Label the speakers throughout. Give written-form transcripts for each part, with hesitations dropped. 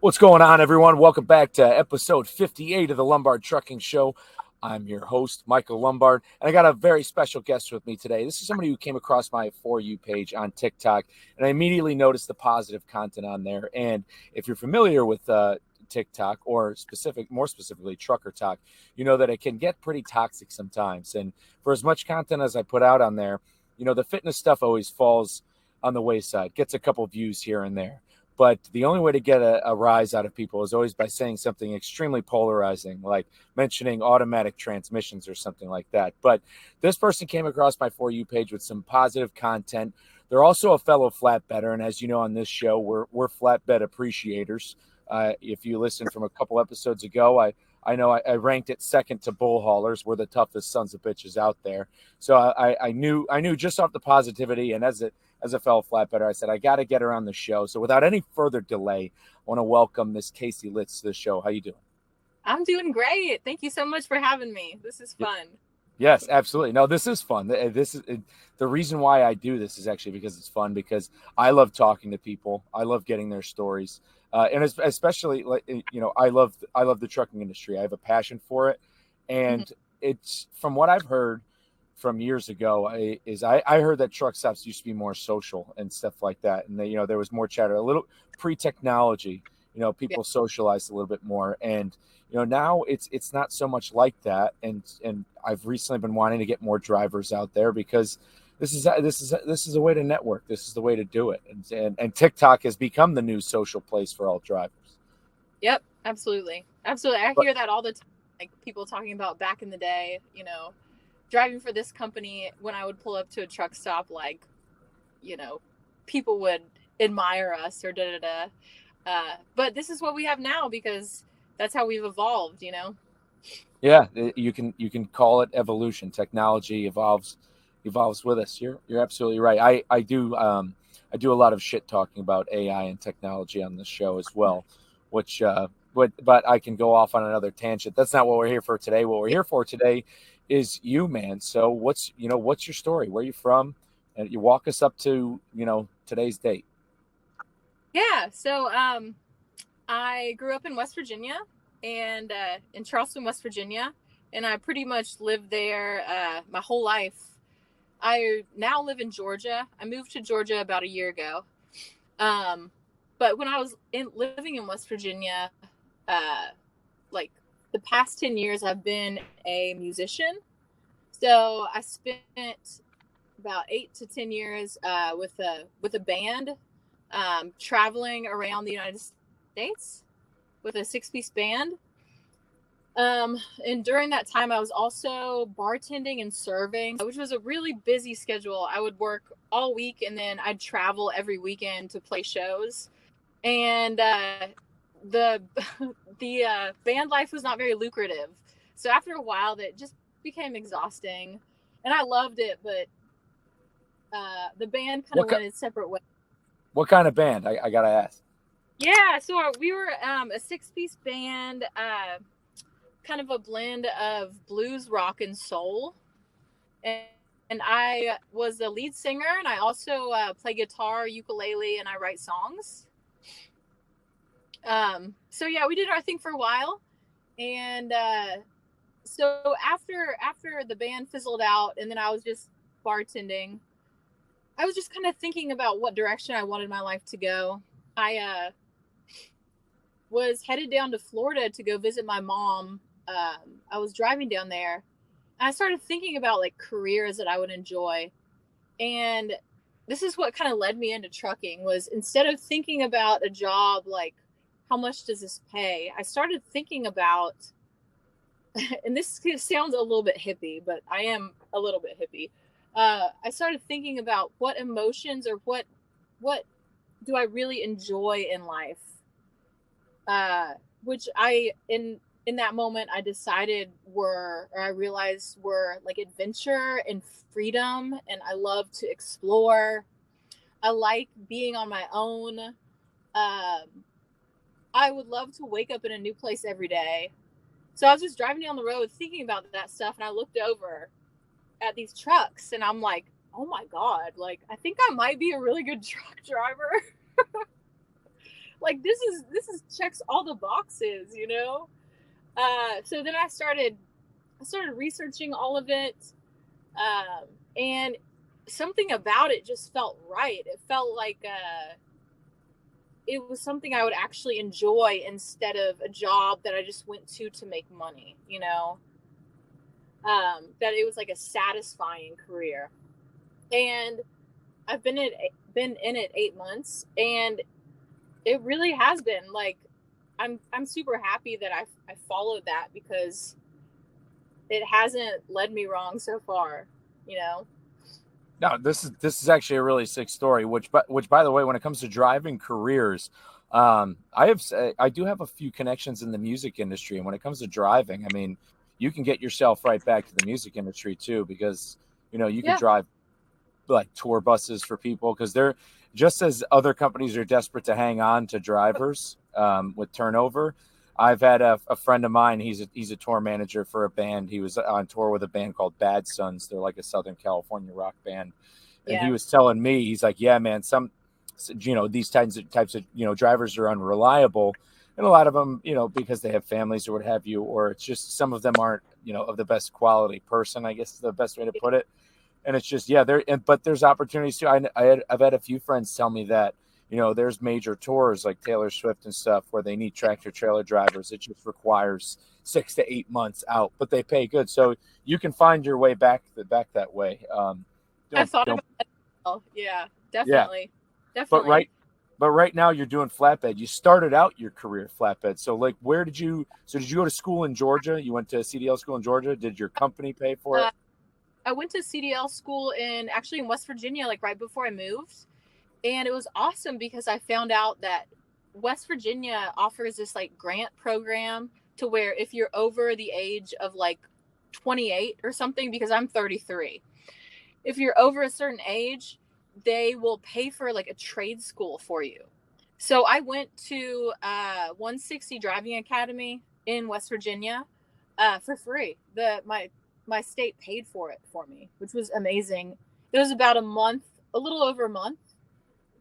Speaker 1: What's going on, everyone? Welcome back to episode 58 of the Lombard Trucking Show. I'm your host, Michael Lombard, and I got a very special guest with me today. This is somebody who came across my For You page on TikTok, and I immediately noticed the positive content on there. And if you're familiar with TikTok or more specifically Trucker Talk, you know that it can get pretty toxic sometimes. And for as much content as I put out on there, the fitness stuff always falls on the wayside, gets a couple views here and there. But the only way to get a rise out of people is always by saying something extremely polarizing, like mentioning automatic transmissions or something like that. But this person came across my For You page with some positive content. They're also a fellow flatbedder, and as you know on this show, we're flatbed appreciators. If you listened from a couple episodes ago, I know I ranked it second to bull haulers. We're the toughest sons of bitches out there. So I knew just off the positivity, and as a fellow flatbedder, I said I got to get her on the show. So without any further delay, I want to welcome Miss Casey Litz to the show. How you doing?
Speaker 2: I'm doing great. Thank you so much for having me. This is fun.
Speaker 1: Yes, absolutely. No, this is fun. This is the reason why I do this is actually because it's fun, because I love talking to people. I love getting their stories. And especially, like, I love the trucking industry. I have a passion for it.
Speaker 2: Mhm.
Speaker 1: And it's, from what I've heard from years ago, I heard that truck stops used to be more social and stuff like that. And there was more chatter, a little pre-technology,
Speaker 2: Yeah.
Speaker 1: people socialized a little bit more. And now it's not so much like that. And I've recently been wanting to get more drivers out there, because this is a way to network. This is the way to do it. And TikTok has become the new social place for all drivers.
Speaker 2: Yep. Absolutely. Absolutely. I
Speaker 1: But
Speaker 2: hear that all the time. Like people talking about back in the day, driving for this company, when I would pull up to a truck stop, like, you know, people would admire us or da da da. But this is what we have now because that's how we've evolved.
Speaker 1: yeah, you can call it evolution. Technology evolves with us. You're absolutely right. I do a lot of shit talking about AI and technology on this show as well, which but I can go off on another tangent. That's not what we're here for today. What we're here for today is you, man. So what's your story? Where are you from? And you walk us up to today's date.
Speaker 2: Yeah. So I grew up in West Virginia and in Charleston, West Virginia, and I pretty much lived there my whole life. I now live in Georgia. I moved to Georgia about a year ago. Um, but when I was living in West Virginia, uh, like the past 10 years, I've been a musician. So I spent about 8 to 10 years with a band, traveling around the United States with a 6-piece band. And during that time, I was also bartending and serving, which was a really busy schedule. I would work all week and then I'd travel every weekend to play shows. And the band life was not very lucrative. So after a while, that just became exhausting. And I loved it, but the band kind of
Speaker 1: What
Speaker 2: went its separate ways.
Speaker 1: what kind of band? I gotta ask.
Speaker 2: Yeah, so we were a 6-piece band, kind of a blend of blues, rock, and soul. And I was the lead singer, and I also play guitar, ukulele, and I write songs. So yeah, we did our thing for a while, and so after the band fizzled out, and then I was just bartending. I was just kind of thinking about what direction I wanted my life to go. I was headed down to Florida to go visit my mom. I was driving down there, and I started thinking about like careers that I would enjoy. And this is what kind of led me into trucking. Was instead of thinking about a job like how much does this pay, I started thinking about, and this sounds a little bit hippie, but I am a little bit hippie. I started thinking about what emotions or what do I really enjoy in life, which in that moment I decided or I realized were like adventure and freedom, and I love to explore. I like being on my own. I would love to wake up in a new place every day. So I was just driving down the road thinking about that stuff, and I looked over at these trucks, and I'm like, oh my god, like I think I might be a really good truck driver. like, this is checks all the boxes, you know? So then I started researching all of it. And something about it just felt right. It felt like it was something I would actually enjoy instead of a job that I just went to make money, you know? That it was like a satisfying career. And I've been in it 8 months, and it really has been like, I'm super happy that I followed that, because it hasn't led me wrong so far, you know?
Speaker 1: No, this is actually a really sick story. Which by the way, when it comes to driving careers, I do have a few connections in the music industry, and when it comes to driving, I mean, you can get yourself right back to the music industry too, because you can
Speaker 2: Yeah.
Speaker 1: drive like tour buses for people, because they're just as other companies are desperate to hang on to drivers with turnover. I've had a friend of mine. He's a tour manager for a band. He was on tour with a band called Bad Sons. They're like a Southern California rock band, and he
Speaker 2: Yeah.
Speaker 1: was telling me, he's like, yeah, man, these types of drivers are unreliable, and a lot of them, because they have families or what have you, or it's just some of them aren't of the best quality person, I guess is the best way to put it. And it's just, yeah, but there's opportunities too. I've had a few friends tell me that, there's major tours like Taylor Swift and stuff where they need tractor trailer drivers. It just requires 6 to 8 months out, but they pay good. So you can find your way back that way.
Speaker 2: I've thought
Speaker 1: Don't,
Speaker 2: about that. Oh, yeah,
Speaker 1: yeah,
Speaker 2: definitely.
Speaker 1: but
Speaker 2: Definitely.
Speaker 1: right now you're doing flatbed. You started out your career flatbed. So like, did you go to school in Georgia? You went to CDL school in Georgia. Did your company pay for it?
Speaker 2: I went to CDL school actually in West Virginia, like right before I moved. And it was awesome because I found out that West Virginia offers this like grant program to where if you're over the age of like 28 or something, because I'm 33, if you're over a certain age, they will pay for like a trade school for you. So I went to 160 Driving Academy in West Virginia for free. My state paid for it for me, which was amazing. It was about a month, a little over a month.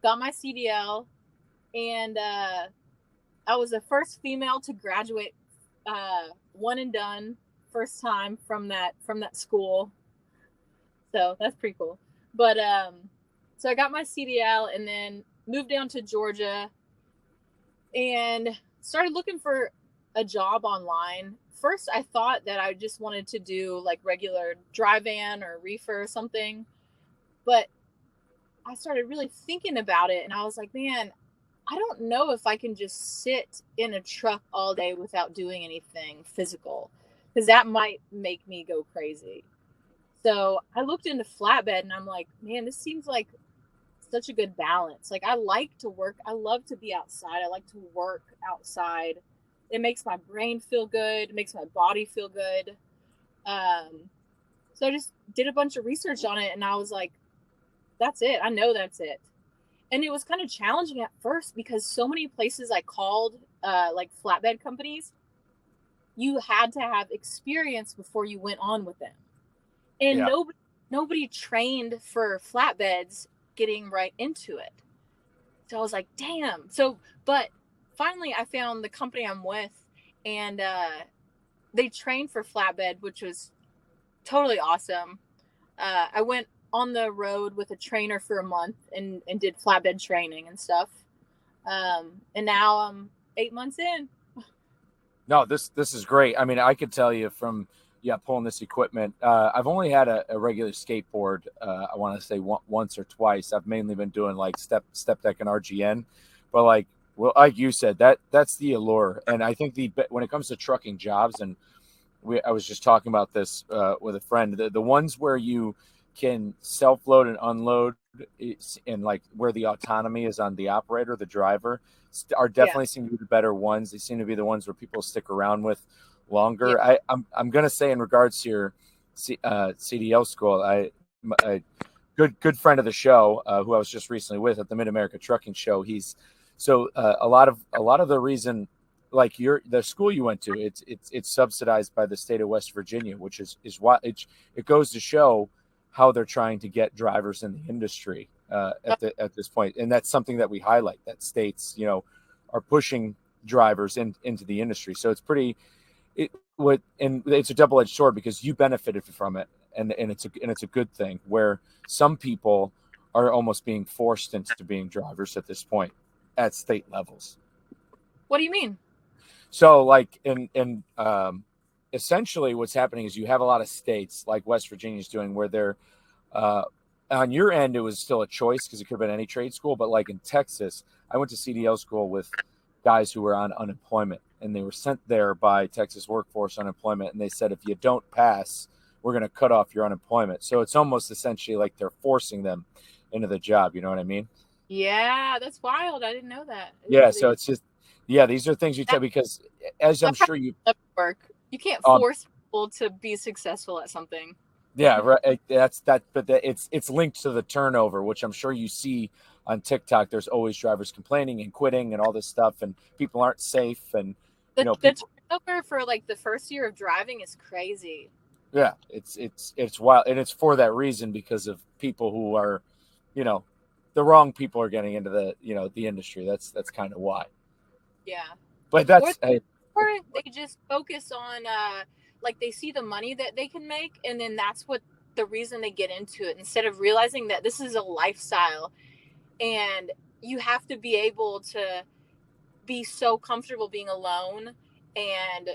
Speaker 2: Got my CDL, and I was the first female to graduate, one and done, first time from that school. So that's pretty cool. But so I got my CDL and then moved down to Georgia and started looking for a job online. First, I thought that I just wanted to do like regular dry van or reefer or something, but I started really thinking about it, and I was like, man, I don't know if I can just sit in a truck all day without doing anything physical, because that might make me go crazy. So I looked into flatbed, and I'm like, man, this seems like such a good balance. Like, I like to work. I love to be outside. I like to work outside. It makes my brain feel good. It makes my body feel good. So I just did a bunch of research on it, and I was like, that's it. I know that's it. And it was kind of challenging at first because so many places I called, like flatbed companies, you had to have experience before you went on with them. And
Speaker 1: Yeah.
Speaker 2: nobody trained for flatbeds getting right into it. So I was like, damn. But finally I found the company I'm with, and they trained for flatbed, which was totally awesome. I went on the road with a trainer for a month and did flatbed training and stuff. And now I'm 8 months in.
Speaker 1: No, this is great. I mean, I could tell you from pulling this equipment. I've only had a regular skateboard. I want to say once or twice. I've mainly been doing like step deck and RGN, but like you said, that's the allure. And I think when it comes to trucking jobs, and I was just talking about this with a friend, the ones where you can self-load and unload, and like where the autonomy is on the operator, the driver, are definitely seem to be the better ones. They seem to be the ones where people stick around with longer.
Speaker 2: Yeah.
Speaker 1: I'm gonna say, in regards to your CDL school, a good friend of the show, who I was just recently with at the Mid America Trucking Show. He's a lot of the reason, like the school you went to, it's subsidized by the state of West Virginia, which is why it goes to show how they're trying to get drivers in the industry at this point. And that's something that we highlight, that states, are pushing drivers into the industry. So it's pretty and it's a double-edged sword because you benefited from it, and it's a good thing, where some people are almost being forced into being drivers at this point at state levels.
Speaker 2: What do you mean?
Speaker 1: So like in essentially what's happening is you have a lot of states like West Virginia is doing, where they're on your end it was still a choice because it could have been any trade school, but like in Texas, I went to CDL school with guys who were on unemployment, and they were sent there by Texas Workforce Unemployment, and they said, if you don't pass, we're going to cut off your unemployment. So it's almost essentially like they're forcing them into the job. You know what I mean?
Speaker 2: Yeah, that's wild. I didn't know that.
Speaker 1: Yeah. So it's just, yeah, these are things you tell, because as I'm sure you
Speaker 2: work, you can't force people to be successful at something.
Speaker 1: Yeah, right. That's that, but it's linked to the turnover, which I'm sure you see on TikTok. There's always drivers complaining and quitting and all this stuff, and people aren't safe. And
Speaker 2: the turnover for like the first year of driving is crazy.
Speaker 1: Yeah, it's wild, and it's for that reason, because of people who are, the wrong people are getting into the industry. That's kind of why.
Speaker 2: Yeah,
Speaker 1: but that's
Speaker 2: or they just focus on like they see the money that they can make, and then that's what the reason they get into it, instead of realizing that this is a lifestyle and you have to be able to be so comfortable being alone and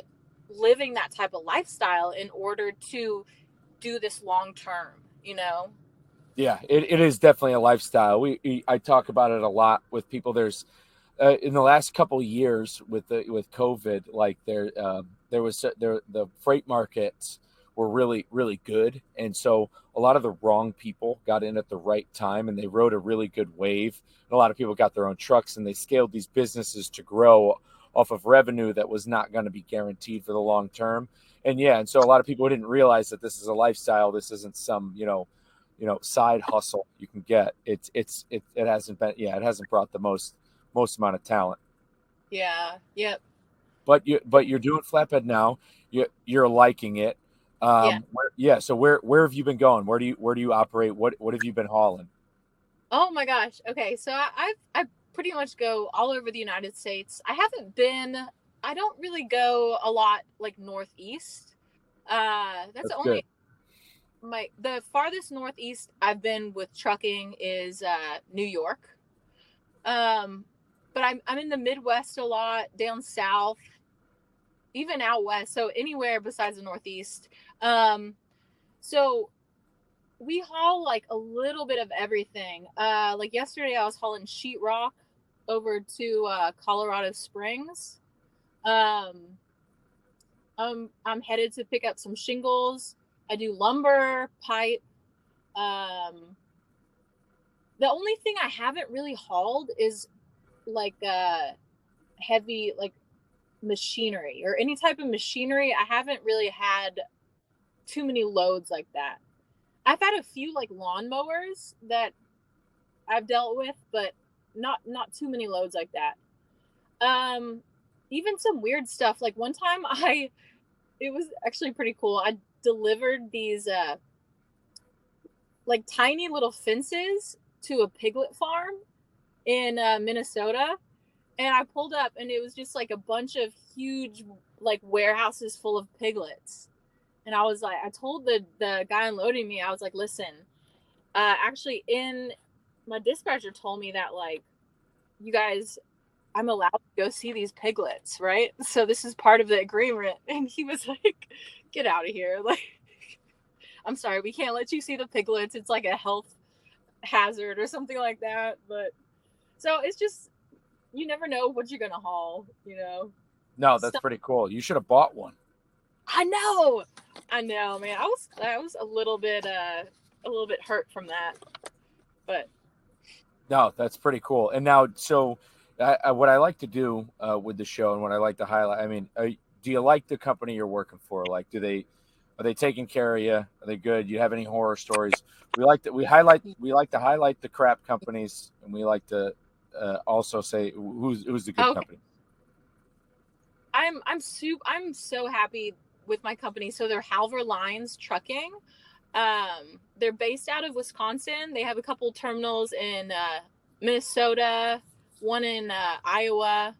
Speaker 2: living that type of lifestyle in order to do this long term,
Speaker 1: Yeah, it is definitely a lifestyle. I talk about it a lot with people. There's in the last couple of years with COVID, like the freight markets were really, really good. And so a lot of the wrong people got in at the right time, and they rode a really good wave. And a lot of people got their own trucks, and they scaled these businesses to grow off of revenue that was not going to be guaranteed for the long term. And so a lot of people didn't realize that this is a lifestyle. This isn't some, side hustle you can get. It hasn't brought the most amount of talent.
Speaker 2: Yeah. Yep.
Speaker 1: But you're doing flatbed now. You're liking it. So where have you been going? Where do you operate? What have you been hauling?
Speaker 2: Oh my gosh. Okay. So I pretty much go all over the United States. I don't really go a lot like northeast. That's only good. The farthest northeast I've been with trucking is New York. But I'm in the Midwest a lot, down south, even out west. So anywhere besides the Northeast. So we haul like a little bit of everything. Like yesterday I was hauling sheetrock over to Colorado Springs. I'm headed to pick up some shingles. I do lumber, pipe. The only thing I haven't really hauled is like heavy like machinery or any type of machinery. I haven't really had too many loads like that. I've had a few like lawnmowers that I've dealt with, but not too many loads like that. Even some weird stuff. Like one time it was actually pretty cool. I delivered these like tiny little fences to a piglet farm in Minnesota, and I pulled up and it was just like a bunch of huge like warehouses full of piglets. And I was like, I told the guy unloading me, I was like, listen, actually my dispatcher told me that like, you guys, I'm allowed to go see these piglets, right? So this is part of the agreement. And he was like, get out of here. Like, I'm sorry, we can't let you see the piglets. It's like a health hazard or something like that. But so it's just, you never know what you're going to haul,
Speaker 1: No, that's pretty cool. You should have bought one.
Speaker 2: I know, man. I was a little bit hurt from that, but
Speaker 1: no, that's pretty cool. And now, so what I like to do with the show and what I like to highlight, I mean, do you like the company you're working for? Like, are they taking care of you? Are they good? Do you have any horror stories? We like to highlight the crap companies, and we like to also say who's the good company.
Speaker 2: I'm so happy with my company. So they're Halver Lines Trucking. They're based out of Wisconsin. They have a couple terminals in Minnesota, one in Iowa.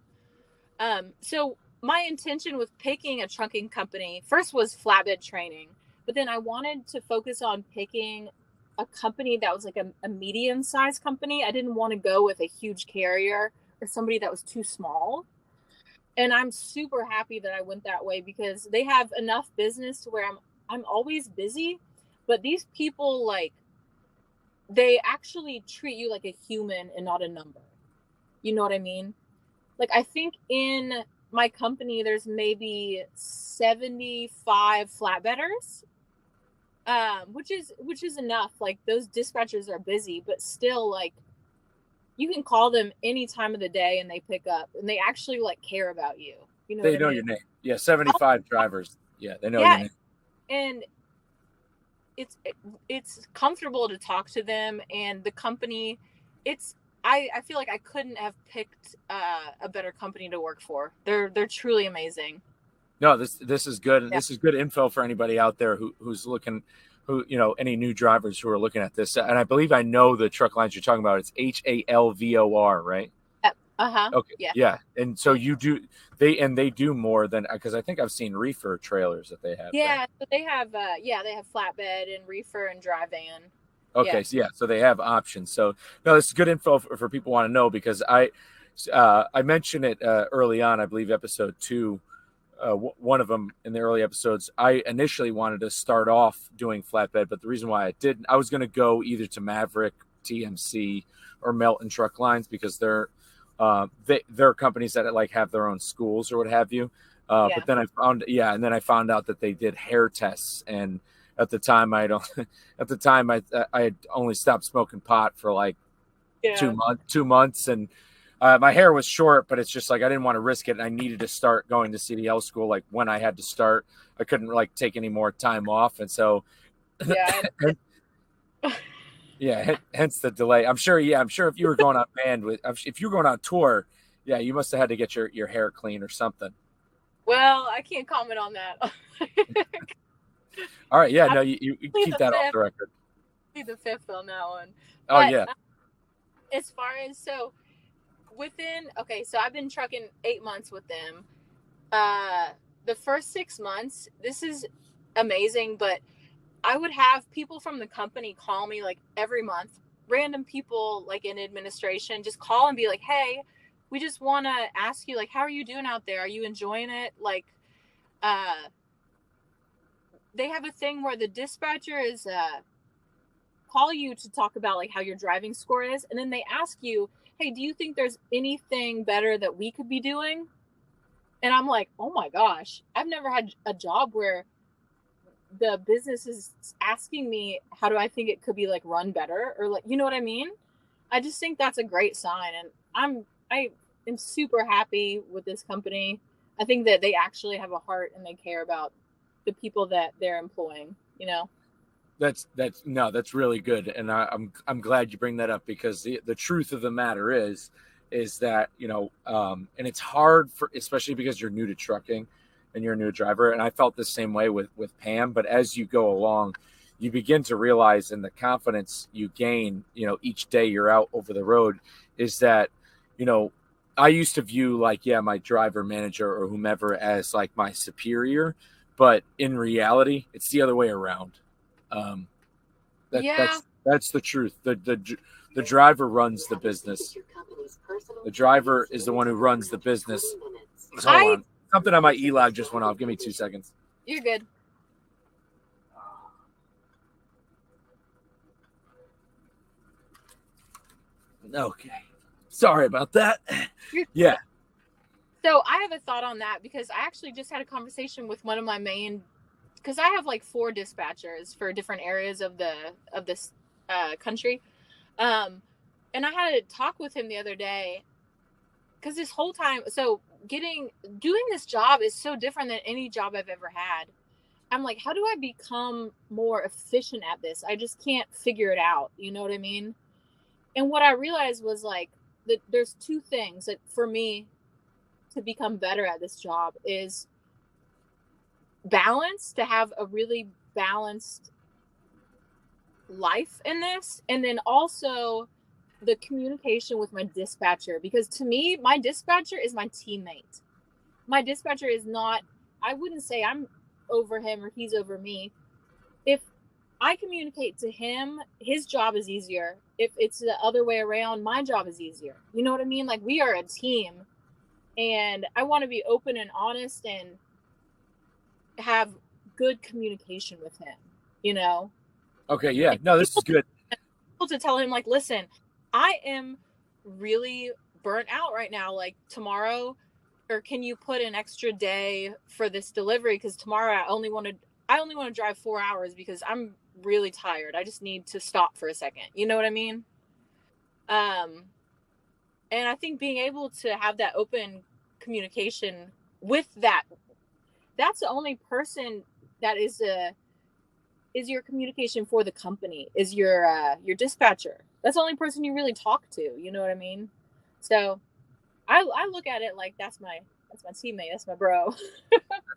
Speaker 2: So my intention with picking a trucking company first was flatbed training, but then I wanted to focus on picking a company that was like a medium-sized company. I didn't want to go with a huge carrier or somebody that was too small. And I'm super happy that I went that way because they have enough business to where I'm always busy, but these people like they actually treat you like a human and not a number. You know what I mean? Like I think in my company there's maybe 75 flatbedders, which is enough. Like those dispatchers are busy, but still like you can call them any time of the day and they pick up and they actually like care about you. You know what
Speaker 1: They
Speaker 2: I
Speaker 1: know
Speaker 2: mean?
Speaker 1: your name. Yeah, 75 drivers. Yeah, they know your
Speaker 2: Yeah,
Speaker 1: name.
Speaker 2: and it's it's comfortable to talk to them, and the company, it's I feel like I couldn't have picked a better company to work for. They're truly amazing.
Speaker 1: No, this is good.
Speaker 2: Yeah.
Speaker 1: This is good info for anybody out there who's looking, who any new drivers who are looking at this. And I believe I know the truck lines you're talking about. It's HALVOR, right?
Speaker 2: Uh-huh.
Speaker 1: Okay,
Speaker 2: Yeah.
Speaker 1: yeah. And so you do they do more than, because I think I've seen reefer trailers that they have, right?
Speaker 2: Yeah, so they have they have flatbed and reefer and dry van. Yeah.
Speaker 1: Okay, so yeah, so they have options. So no, this is good info for people want to know, because I mentioned it early on, I believe episode 2. One of them in the early episodes, I initially wanted to start off doing flatbed, but the reason why I didn't, I was going to go either to Maverick, TMC, or Melton Truck Lines, because they're companies that like have their own schools or what have you.
Speaker 2: Yeah.
Speaker 1: But then I found out that they did hair tests, and at the time I don't. At the time I had only stopped smoking pot for like
Speaker 2: Yeah.
Speaker 1: 2 months, and my hair was short, but it's just like I didn't want to risk it, and I needed to start going to CDL school like when I had to start. I couldn't like take any more time off, and so
Speaker 2: Yeah.
Speaker 1: yeah, hence the delay. I'm sure. Yeah, I'm sure if you were going on if you were going on tour, yeah, you must have had to get your hair clean or something.
Speaker 2: Well, I can't comment on that.
Speaker 1: All right, yeah,
Speaker 2: I
Speaker 1: no, you
Speaker 2: plead
Speaker 1: keep
Speaker 2: the
Speaker 1: that off
Speaker 2: fifth,
Speaker 1: the record.
Speaker 2: plead the fifth on that one.
Speaker 1: Oh
Speaker 2: But
Speaker 1: yeah,
Speaker 2: as far as so I've been trucking 8 months with them. Uh, the first 6 months, this is amazing, but I would have people from the company call me like every month, random people like in administration, just call and be like, "Hey, we just want to ask you like, how are you doing out there? Are you enjoying it?" Like, uh, they have a thing where the dispatcher is call you to talk about like how your driving score is, and then they ask you, "Hey, do you think there's anything better that we could be doing?" And I'm like, "Oh my gosh, I've never had a job where the business is asking me how do I think it could be like run better, or like, you know what I mean?" I just think that's a great sign, and I am super happy with this company. I think that they actually have a heart and they care about the people that they're employing, you know.
Speaker 1: that's really good, and I'm glad you bring that up, because the truth of the matter is that and it's hard for, especially because you're new to trucking and you're a new driver, and I felt the same way with Pam. But as you go along, you begin to realize, and the confidence you gain, each day you're out over the road, is that you know I used to view like, yeah, my driver manager or whomever as like my superior, but in reality it's the other way around. um, that
Speaker 2: Yeah.
Speaker 1: that's the truth. The driver runs the business. The driver is the one who runs the business. Hold
Speaker 2: I
Speaker 1: on. Something on my e-log just went off. Give me 2 seconds.
Speaker 2: You're good.
Speaker 1: Okay. Sorry about that.
Speaker 2: You're
Speaker 1: Yeah.
Speaker 2: So I have a thought on that because I actually just had a conversation with one of my main, because I have like 4 dispatchers for different areas of this country. Um, and I had a talk with him the other day because this whole time, so doing this job is so different than any job I've ever had. I'm like, how do I become more efficient at this? I just can't figure it out. You know what I mean? And what I realized was like that there's 2 things that for me to become better at this job is balance, to have a really balanced life in this, and then also the communication with my dispatcher, because to me, my dispatcher is my teammate. My dispatcher is not, I wouldn't say I'm over him or he's over me. If I communicate to him, his job is easier. If it's the other way around, my job is easier. You know what I mean? Like, we are a team, and I want to be open and honest and have good communication with him, you know?
Speaker 1: Okay, yeah. No, this is good.
Speaker 2: To tell him, like, listen, I am really burnt out right now. Like, tomorrow, or can you put an extra day for this delivery? Because tomorrow I only want to drive 4 hours because I'm really tired. I just need to stop for a second. You know what I mean? And I think being able to have that open communication with that's the only person that is your communication for the company, is your dispatcher. That's the only person you really talk to. You know what I mean? So I look at it like that's my teammate. That's my bro.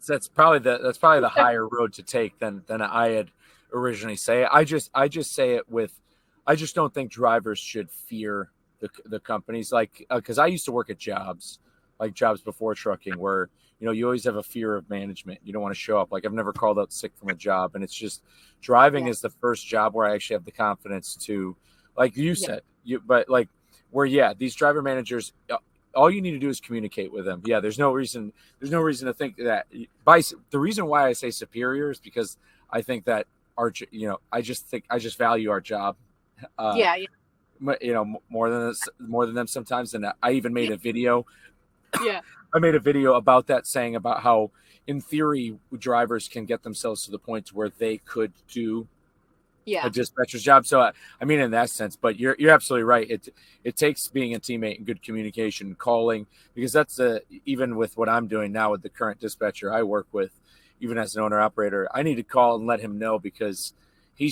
Speaker 1: That's probably the higher road to take than I had originally say. I just say it with, I just don't think drivers should fear the companies, like, because I used to work at jobs before trucking where, you always have a fear of management. You don't want to show up. Like, I've never called out sick from a job, and it's just driving is the first job where I actually have the confidence to, like you said, but like where these driver managers, all you need to do is communicate with them. Yeah, there's no reason to think that. The reason why I say superior is because I think that I just value our job. More than them sometimes. And I even made a video.
Speaker 2: Yeah.
Speaker 1: I made a video about that, saying about how, in theory, drivers can get themselves to the point where they could do a dispatcher's job. So I mean, in that sense, but you're absolutely right. It takes being a teammate and good communication, calling, because that's even with what I'm doing now with the current dispatcher I work with, even as an owner operator, I need to call and let him know, because he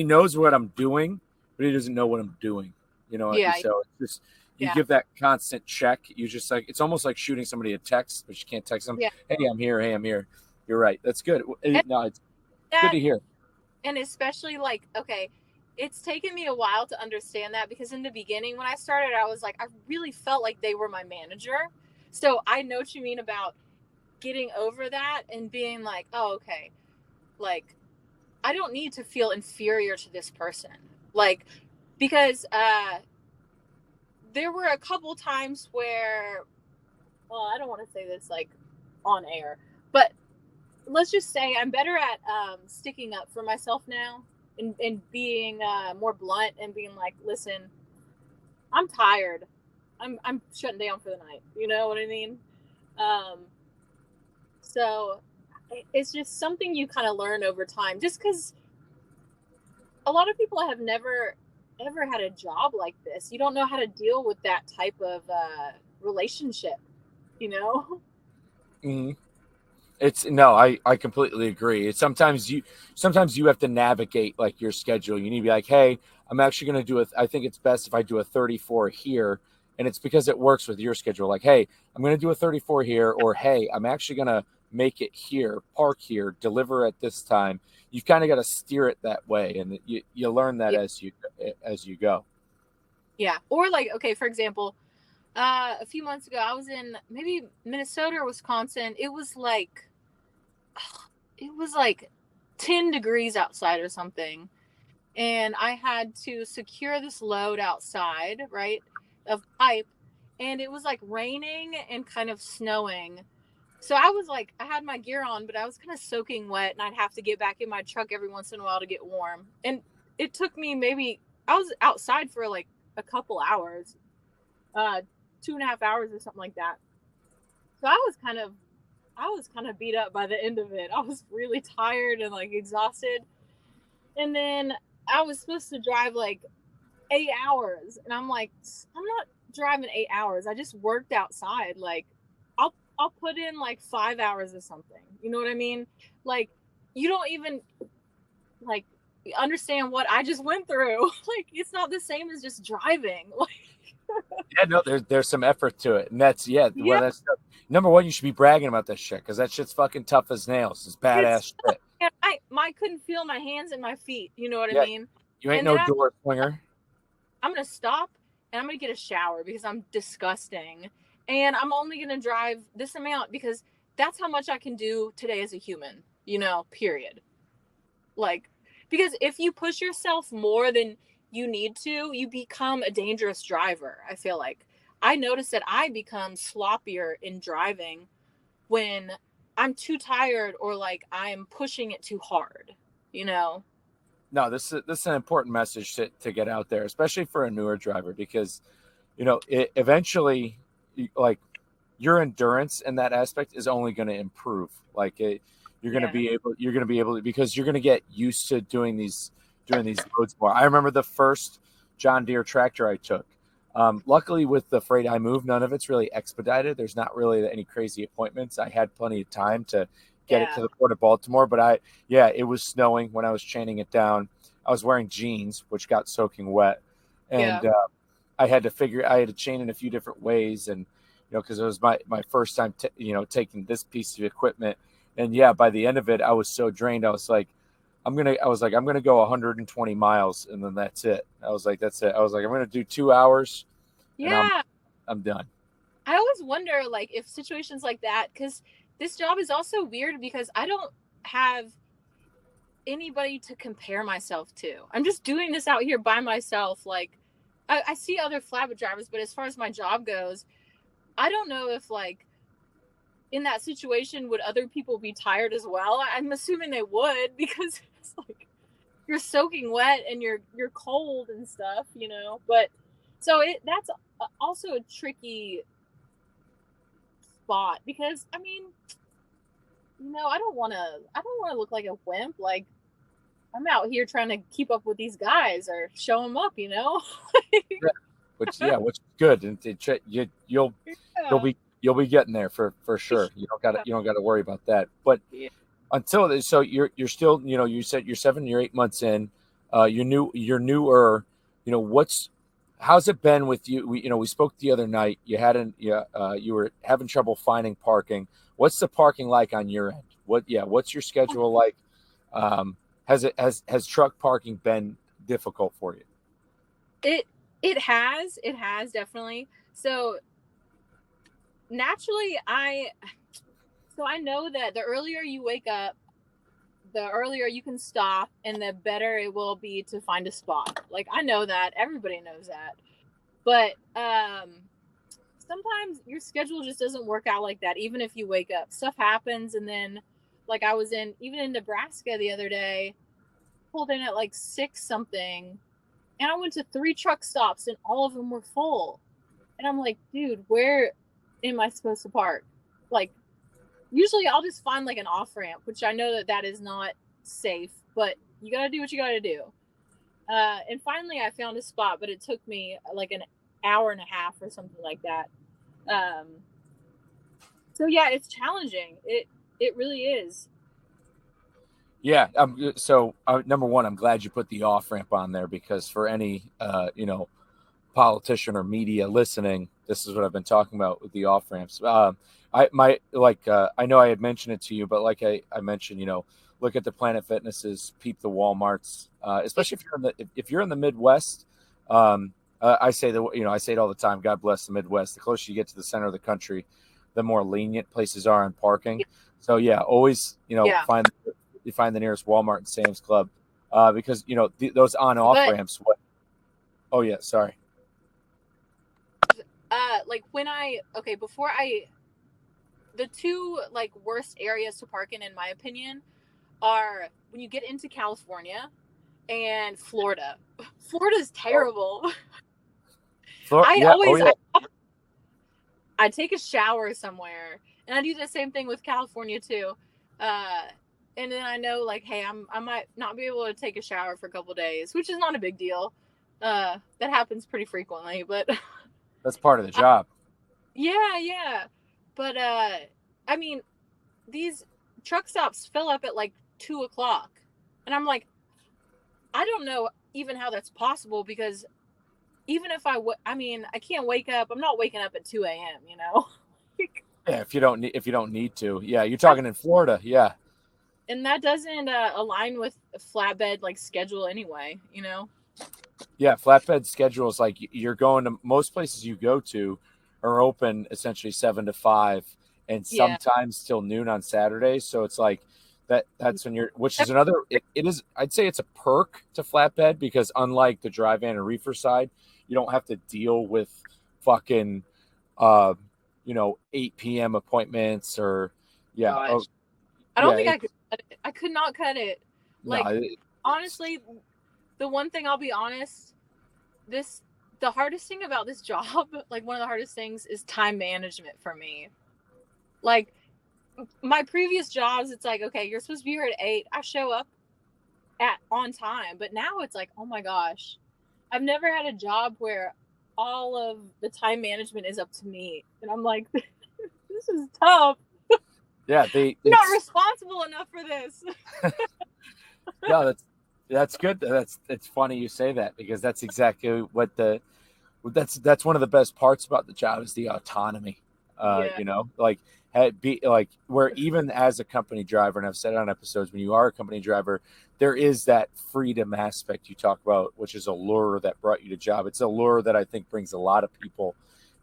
Speaker 1: knows what I'm doing, but he doesn't know what I'm doing. So it's just, you give that constant check. You just, like, it's almost like shooting somebody a text, but you can't text them.
Speaker 2: Yeah.
Speaker 1: Hey, I'm here. Hey, I'm here. You're right. That's good. No, it's good to hear.
Speaker 2: And especially, like, okay, it's taken me a while to understand that, because in the beginning when I started, I was like, I really felt like they were my manager. So I know what you mean about getting over that and being like, oh, okay, like, I don't need to feel inferior to this person. Like, because there were a couple times where, well, I don't want to say this like on air, but let's just say I'm better at sticking up for myself now, and being more blunt and being like, listen, I'm tired. I'm shutting down for the night. You know what I mean? So it's just something you kind of learn over time, just because a lot of people have never ever had a job like this. You don't know how to deal with that type of relationship, you know?
Speaker 1: Mm-hmm. I completely agree. It's sometimes you have to navigate, like, your schedule. You need to be like, hey, I'm actually going to do I think it's best if I do a 34 here. And it's because it works with your schedule. Like, hey, I'm going to do a 34 here, or hey, I'm actually going to make it here, park here, deliver at this time. You've kind of got to steer it that way. And you learn that as you go.
Speaker 2: Yeah. Or, like, okay, for example, a few months ago, I was in maybe Minnesota or Wisconsin. It was like 10 degrees outside or something. And I had to secure this load outside, right, of pipe. And it was like raining and kind of snowing. So I was like, I had my gear on, but I was kind of soaking wet, and I'd have to get back in my truck every once in a while to get warm. And it took me I was outside for like a couple hours, 2.5 hours or something like that. So I was kind of beat up by the end of it. I was really tired and like exhausted. And then I was supposed to drive like 8 hours. And I'm like, I'm not driving 8 hours. I just worked outside. Like, I'll put in like 5 hours or something. You know what I mean? Like, you don't even like understand what I just went through. Like, it's not the same as just driving. Like,
Speaker 1: yeah, no, there's some effort to it, and that's well, that's number one. You should be bragging about that shit, because that shit's fucking tough as nails. It's badass shit.
Speaker 2: I couldn't feel my hands and my feet. You know what I mean?
Speaker 1: You ain't no door swinger.
Speaker 2: I'm going to stop and I'm going to get a shower because I'm disgusting. And I'm only going to drive this amount because that's how much I can do today as a human, period. Like, because if you push yourself more than you need to, you become a dangerous driver. I feel like I notice that I become sloppier in driving when I'm too tired or like I'm pushing it too hard, you know?
Speaker 1: No, this is an important message to get out there, especially for a newer driver, because it eventually, like, your endurance in that aspect is only going to improve. Like you're going to
Speaker 2: Yeah.
Speaker 1: be able to, because you're going to get used to doing these loads more. I remember the first John Deere tractor I took. Luckily, with the freight I moved, none of it's really expedited. There's not really any crazy appointments. I had plenty of time to get it
Speaker 2: Yeah.
Speaker 1: to the port of Baltimore, but it was snowing when I was chaining it down. I was wearing jeans, which got soaking wet,
Speaker 2: Yeah.
Speaker 1: and I had to chain in a few different ways, and because it was my first time taking this piece of equipment. And by the end of it, I was so drained. I was like, I'm gonna go 120 miles, and then that's it. I was like, that's it. I was like, I'm gonna do 2 hours, and
Speaker 2: Yeah.
Speaker 1: I'm done.
Speaker 2: I always wonder, like, if situations like that, because this job is also weird because I don't have anybody to compare myself to. I'm just doing this out here by myself. Like, I see other flatbed drivers, but as far as my job goes, I don't know if, like, in that situation, would other people be tired as well? I'm assuming they would because it's like you're soaking wet and you're cold and stuff, But so that's also a tricky spot because I mean, I don't want to look like a wimp. Like I'm out here trying to keep up with these guys or show them up,
Speaker 1: Yeah. Which is good, and
Speaker 2: Yeah.
Speaker 1: you'll be getting there for sure. You don't got to worry about that. But
Speaker 2: Yeah.
Speaker 1: until this, so you're still, you said you're 7 or 8 months in, you're newer. How's it been with you? We spoke the other night. You were having trouble finding parking. What's the parking like on your end? What's your schedule like? Has truck parking been difficult for you?
Speaker 2: It has definitely. So naturally, I know that the earlier you wake up, the earlier you can stop and the better it will be to find a spot. Like I know that, everybody knows that. But sometimes your schedule just doesn't work out like that even if you wake up. Stuff happens, and then like I was even in Nebraska the other day, pulled in at like 6 something, and I went to 3 truck stops and all of them were full. And I'm like, dude, where am I supposed to park? Like usually I'll just find like an off ramp, which I know that is not safe, but you got to do what you got to do. And finally I found a spot, but it took me like an hour and a half or something like that. Um, so yeah, it's challenging. It really is.
Speaker 1: Yeah. So number one, I'm glad you put the off ramp on there, because for any politician or media listening, this is what I've been talking about with the off ramps. I know I had mentioned it to you, but like I mentioned, look at the Planet Fitnesses, peep the Walmarts, especially if you're in the Midwest. I say it all the time. God bless the Midwest. The closer you get to the center of the country, the more lenient places are on parking. So always
Speaker 2: Yeah.
Speaker 1: find the nearest Walmart and Sam's Club, because those on off ramps. Oh yeah, sorry.
Speaker 2: Like the two like worst areas to park in my opinion are when you get into California and Florida. Florida's terrible. I take a shower somewhere, and I do the same thing with California too. And then I know like, hey, I might not be able to take a shower for a couple days, which is not a big deal. That happens pretty frequently, but
Speaker 1: that's part of the job.
Speaker 2: Yeah. But I mean, these truck stops fill up at like 2:00, and I'm like, I don't know even how that's possible, because even if I can't wake up. I'm not waking up at 2 a.m.
Speaker 1: Yeah, if you don't need to. Yeah, you're talking in Florida. Yeah,
Speaker 2: and that doesn't align with a flatbed like schedule anyway.
Speaker 1: Yeah, flatbed schedules, like you're going to most places you go to are open essentially 7 to 5 and
Speaker 2: Yeah.
Speaker 1: sometimes till noon on Saturdays. So it's like that's when you're, which is another, it is, I'd say it's a perk to flatbed because unlike the dry van and reefer side, you don't have to deal with fucking, uh, 8 p.m. appointments or, yeah. Oh,
Speaker 2: Gosh. I don't
Speaker 1: yeah.
Speaker 2: think I could cut it. I could not cut it.
Speaker 1: No,
Speaker 2: Like, honestly, the one thing I'll be honest, this the hardest thing about this job, like one of the hardest things is time management for me. Like my previous jobs, it's like, okay, you're supposed to be here at 8. I show up at on time. But now it's like, oh my gosh. I've never had a job where all of the time management is up to me. And I'm like, this is tough.
Speaker 1: yeah,
Speaker 2: I'm not responsible enough for this.
Speaker 1: yeah, that's good. It's funny you say that because that's exactly what that's one of the best parts about the job is the autonomy.
Speaker 2: Yeah.
Speaker 1: Like be like where even as a company driver, and I've said it on episodes, when you are a company driver, there is that freedom aspect you talk about, which is a lure that brought you to job. It's a lure that I think brings a lot of people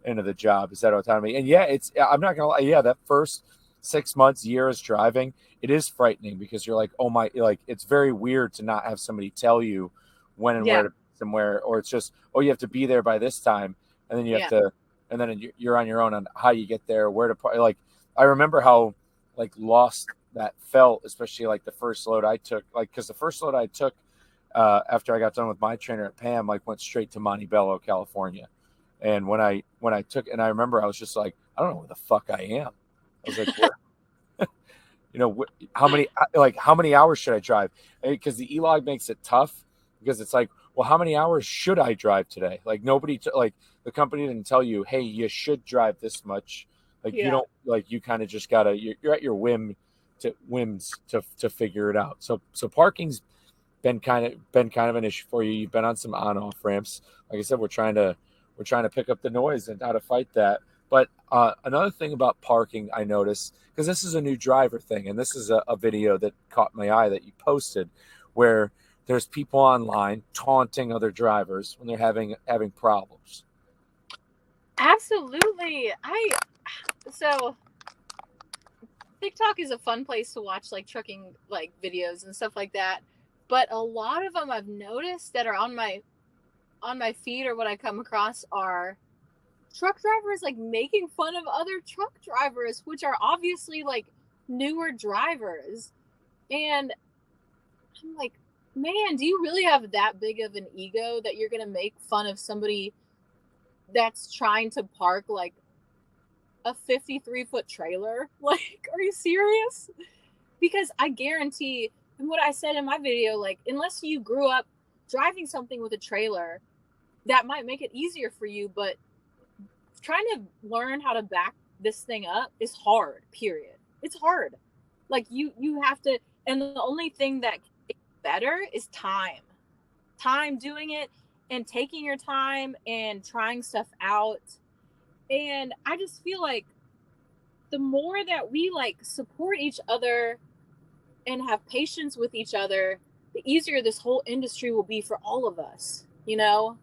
Speaker 1: into the job, is that autonomy. And yeah, I'm not gonna lie, yeah, that first 6 months, years driving, it is frightening because you're like, oh my, like it's very weird to not have somebody tell you when and
Speaker 2: Yeah.
Speaker 1: where to be somewhere, or it's just, oh, you have to be there by this time, and then you have to, and then you're on your own on how you get there, where to park. Like I remember how like lost that felt, especially like the first load I took, like because the first load I took after I got done with my trainer at Pam, like went straight to Montebello, California. And when I took, and I remember I was just like, I don't know where the fuck I am. I was like, how many hours should I drive? Because the e-log makes it tough because it's like, well, how many hours should I drive today? Like like the company didn't tell you, hey, you should drive this much. Like you
Speaker 2: Yeah.
Speaker 1: don't, like you kind of just gotta, you're at your whims to figure it out. So parking's been kind of an issue for you. You've been on some on off ramps. Like I said, we're trying to pick up the noise and how to fight that. But another thing about parking, I noticed, because this is a new driver thing, and this is a video that caught my eye that you posted, where there's people online taunting other drivers when they're having problems.
Speaker 2: Absolutely. So TikTok is a fun place to watch like trucking like videos and stuff like that. But a lot of them I've noticed that are on my feed or what I come across are truck drivers like making fun of other truck drivers, which are obviously like newer drivers. And I'm like, man, do you really have that big of an ego that you're gonna make fun of somebody that's trying to park like a 53-foot trailer? Like, are you serious? Because I guarantee, and what I said in my video, like, unless you grew up driving something with a trailer, that might make it easier for you, but trying to learn how to back this thing up is hard, period. It's hard. Like you have to, and the only thing that is better is time doing it and taking your time and trying stuff out. And I just feel like the more that we like support each other and have patience with each other, the easier this whole industry will be for all of us, you know?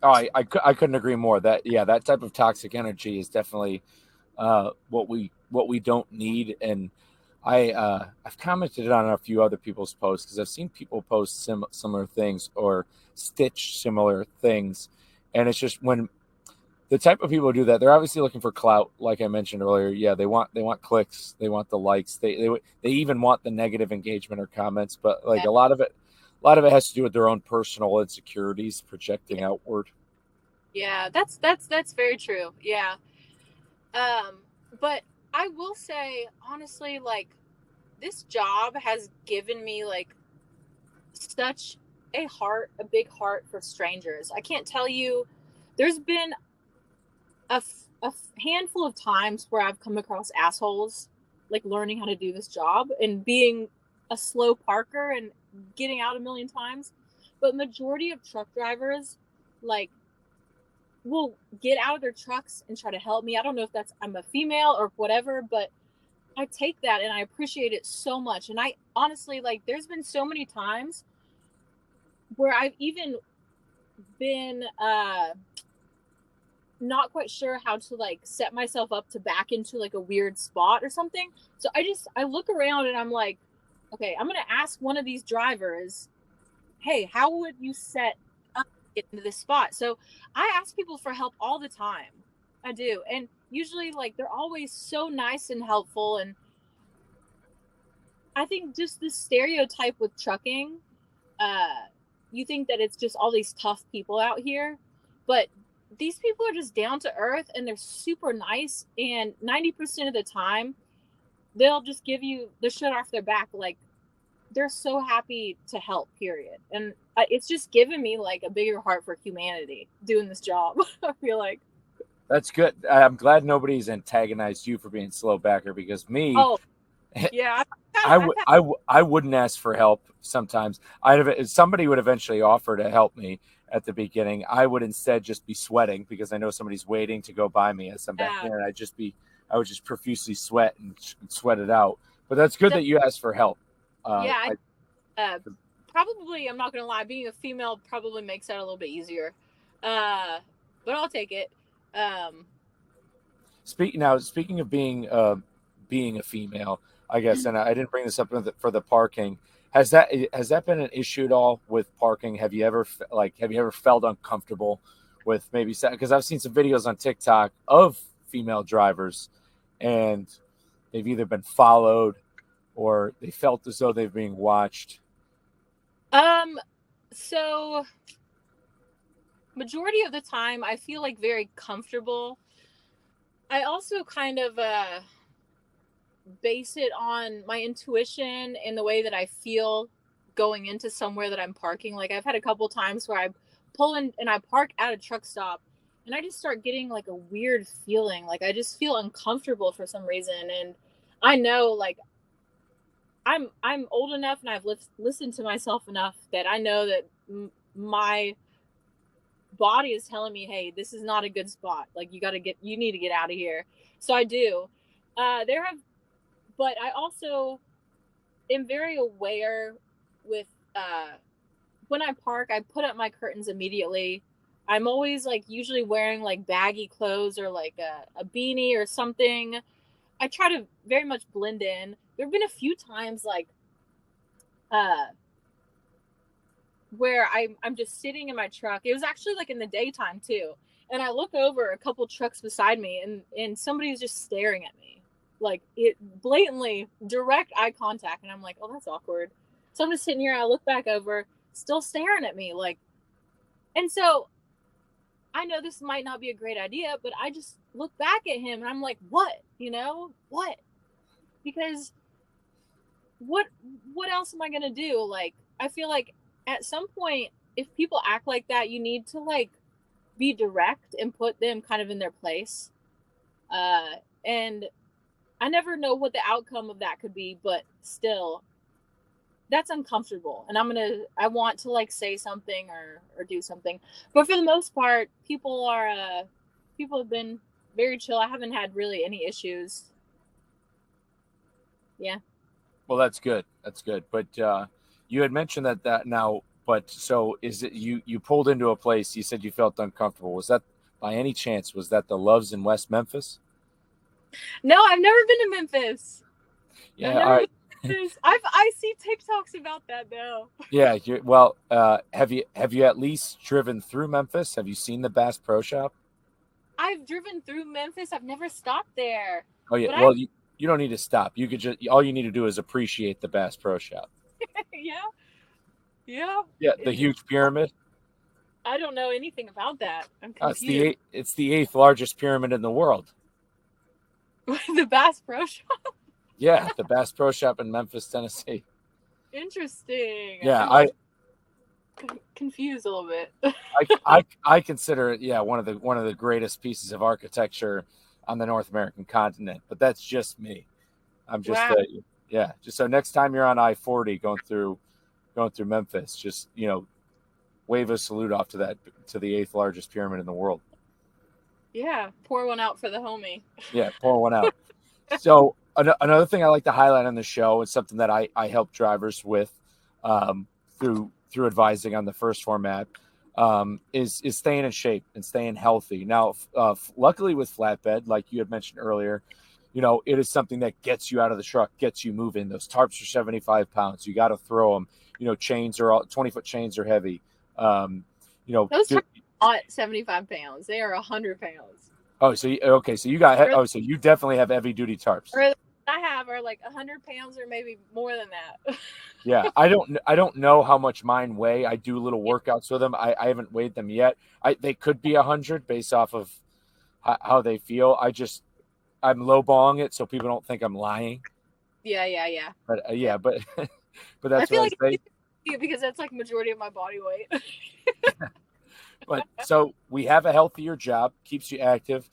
Speaker 1: Oh, I couldn't agree more. That type of toxic energy is definitely what we don't need. And I've commented on a few other people's posts because I've seen people post similar things or stitch similar things, and it's just when the type of people who do that, they're obviously looking for clout, like I mentioned earlier. Yeah, they want clicks, they want the likes, they even want the negative engagement or comments. But like a lot of it has to do with their own personal insecurities projecting outward.
Speaker 2: Yeah, that's very true. Yeah. Um, but I will say honestly, like this job has given me like such a big heart for strangers. I can't tell you. There's been a handful of times where I've come across assholes, like learning how to do this job and being a slow parker and getting out a million times. But majority of truck drivers, like will get out of their trucks and try to help me. I don't know if that's I'm a female or whatever, but I take that and I appreciate it so much. And I honestly, like, there's been so many times where I've even been not quite sure how to like set myself up to back into like a weird spot or something. So I look around and I'm like, okay, I'm gonna ask one of these drivers, hey, how would you set up to get into this spot? So I ask people for help all the time. I do. And usually like they're always so nice and helpful. And I think just the stereotype with trucking, you think that it's just all these tough people out here, but these people are just down to earth and they're super nice. And 90% of the time, they'll just give you the shit off their back. Like they're so happy to help, period. And it's just given me like a bigger heart for humanity doing this job. I feel like.
Speaker 1: That's good. I'm glad nobody's antagonized you for being slow backer, because me,
Speaker 2: Oh, yeah.
Speaker 1: I wouldn't ask for help sometimes. Somebody would eventually offer to help me at the beginning. I would instead just be sweating because I know somebody's waiting to go by me as I'm back there, and I would just profusely sweat and sweat it out. But that's good that you asked for help.
Speaker 2: Probably, I'm not gonna lie, being a female probably makes that a little bit easier. But I'll take it.
Speaker 1: Speaking of being a female, I guess, and I didn't bring this up for the parking. Has that been an issue at all with parking? Have you ever felt uncomfortable with maybe, because I've seen some videos on TikTok of female drivers, and they've either been followed or they felt as though they're being watched?
Speaker 2: So majority of the time I feel like very comfortable. I also kind of base it on my intuition and the way that I feel going into somewhere that I'm parking. Like I've had a couple times where I pull in and I park at a truck stop and I just start getting like a weird feeling. Like I just feel uncomfortable for some reason. And I know like I'm old enough and I've listened to myself enough that I know that my body is telling me, hey, this is not a good spot. Like you need to get out of here. So I do. But I also am very aware with when I park, I put up my curtains immediately. I'm always like usually wearing like baggy clothes or like a beanie or something. I try to very much blend in. There have been a few times like where I'm just sitting in my truck. It was actually like in the daytime too. And I look over a couple trucks beside me and somebody's just staring at me. Like it blatantly direct eye contact. And I'm like, oh, that's awkward. So I'm just sitting here and I look back over, still staring at me. Like, and so I know this might not be a great idea, but I just look back at him and I'm like, what? What? Because what else am I gonna do? Like, I feel like at some point, if people act like that, you need to like be direct and put them kind of in their place. And I never know what the outcome of that could be, but still, that's uncomfortable. And I want to like say something or do something. But for the most part, people have been very chill. I haven't had really any issues. Yeah.
Speaker 1: Well, that's good. That's good. But you had mentioned that now. But so is it you pulled into a place? You said you felt uncomfortable. Was that by any chance? Was that the Loves in West Memphis?
Speaker 2: No, I've never been to Memphis.
Speaker 1: Yeah. All right.
Speaker 2: I see TikToks about that though.
Speaker 1: Yeah. Well, have you at least driven through Memphis? Have you seen the Bass Pro Shop?
Speaker 2: I've driven through Memphis. I've never stopped there.
Speaker 1: Oh yeah. Well, you don't need to stop. You could all you need to do is appreciate the Bass Pro Shop.
Speaker 2: Yeah.
Speaker 1: Yeah. The huge pyramid.
Speaker 2: I don't know anything about that. I'm confused.
Speaker 1: It's the 8th largest pyramid in the world.
Speaker 2: The Bass Pro Shop.
Speaker 1: Yeah, the Bass Pro Shop in Memphis, Tennessee.
Speaker 2: Interesting.
Speaker 1: Yeah,
Speaker 2: I'm confused a little bit.
Speaker 1: I consider it one of the greatest pieces of architecture on the North American continent. But that's just me. I'm just Just so next time you're on I-40 going through Memphis, just wave a salute off to the 8th largest pyramid in the world.
Speaker 2: Yeah, pour one out for the homie.
Speaker 1: Yeah, pour one out. So another thing I like to highlight on the show is something that I help drivers with through through advising on the first format, is staying in shape and staying healthy. Now, luckily with flatbed, like you had mentioned earlier, it is something that gets you out of the truck, gets you moving. Those tarps are 75 pounds. You got to throw them. Chains are 20-foot chains are heavy.
Speaker 2: Those tarps are not 75 pounds. They are 100 pounds.
Speaker 1: Oh, so you definitely have heavy duty tarps.
Speaker 2: I have are like 100 pounds or maybe more than that.
Speaker 1: Yeah, I don't know how much mine weigh. I do little workouts with them. I haven't weighed them yet. They could be 100 based off of how they feel. I'm lowballing it so people don't think I'm lying.
Speaker 2: Yeah.
Speaker 1: But but that's
Speaker 2: I feel
Speaker 1: what I say.
Speaker 2: Because that's like majority of my body weight.
Speaker 1: But so we have a healthier job, keeps you active.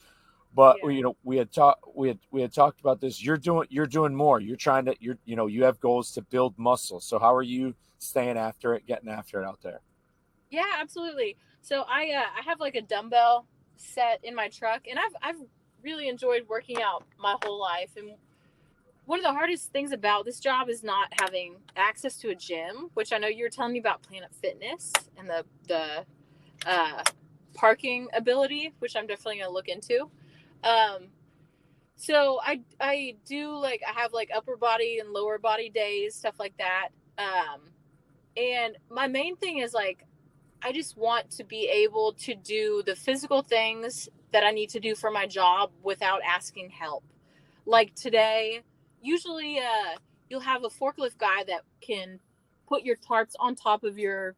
Speaker 1: But we had talked about this. You're doing more. You're trying to you have goals to build muscle. So how are you staying after it, getting after it out there?
Speaker 2: Yeah, absolutely. So I have like a dumbbell set in my truck, and I've really enjoyed working out my whole life. And one of the hardest things about this job is not having access to a gym, which I know you were telling me about Planet Fitness and the parking ability, which I'm definitely gonna look into. So I do I have like upper body and lower body days, stuff like that. And my main thing is I just want to be able to do the physical things that I need to do for my job without asking help. Like today, usually you'll have a forklift guy that can put your tarps on top of your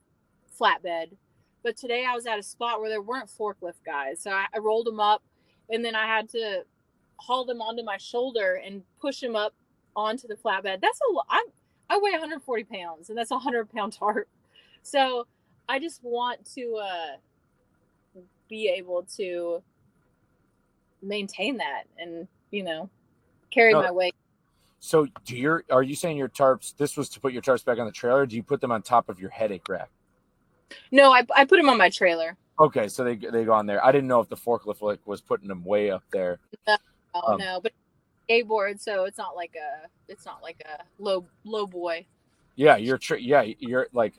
Speaker 2: flatbed. But today I was at a spot where there weren't forklift guys. So I rolled them up, and then I had to haul them onto my shoulder and push them up onto the flatbed. That's a lot. I weigh 140 pounds, and that's a 100-pound tarp. So I just want to be able to maintain that and, carry my weight.
Speaker 1: So are you saying your tarps, this was to put your tarps back on the trailer? Or do you put them on top of your headache rack?
Speaker 2: No, I put them on my trailer.
Speaker 1: Okay, so they go on there. I didn't know if the forklift was putting them way up there.
Speaker 2: No, but skateboard, so it's not like a low boy.
Speaker 1: Yeah, you're like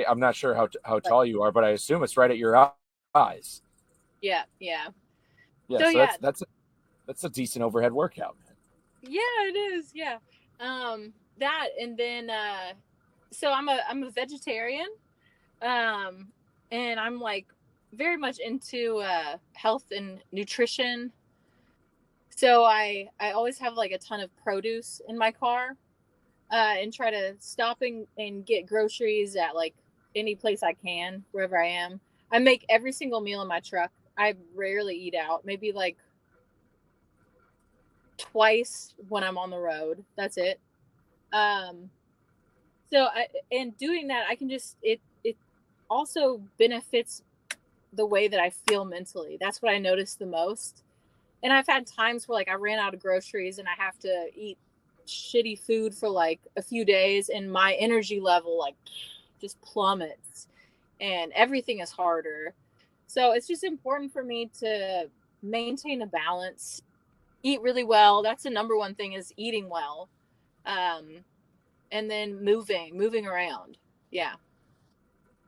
Speaker 1: I'm not sure how tall you are, but I assume it's right at your eyes.
Speaker 2: Yeah.
Speaker 1: So that's a decent overhead workout.
Speaker 2: Yeah, it is. Yeah. That, and then so I'm a vegetarian. And I'm very much into health and nutrition. So I always have a ton of produce in my car, and try to stop and get groceries at any place I can, wherever I am. I make every single meal in my truck. I rarely eat out, maybe twice when I'm on the road. That's it. So and doing that, I can just, it also benefits the way that I feel mentally. That's what I notice the most. And I've had times where I ran out of groceries and I have to eat shitty food for a few days, and my energy level just plummets and everything is harder. So it's just important for me to maintain a balance, eat really well. That's the number one thing, is eating well. And then moving around. Yeah.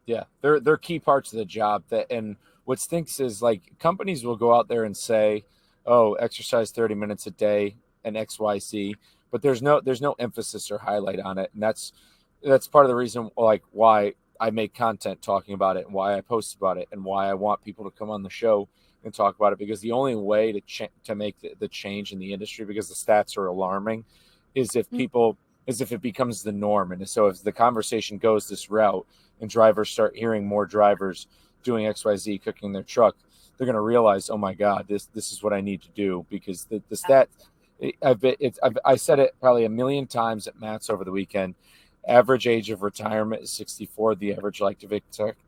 Speaker 1: Yeah, they're key parts of the job. And what stinks is companies will go out there and say, "Oh, exercise 30 minutes a day and XYZ," but there's no emphasis or highlight on it, and that's part of the reason why I make content talking about it, and why I post about it, and why I want people to come on the show and talk about it, because the only way to make the change in the industry, because the stats are alarming, is if it becomes the norm. And so if the conversation goes this route and drivers start hearing more drivers doing XYZ, cooking their truck, they're going to realize, oh my God, this is what I need to do. Because the stat, I said it probably a million times at Matt's over the weekend. Average age of retirement is 64. The average life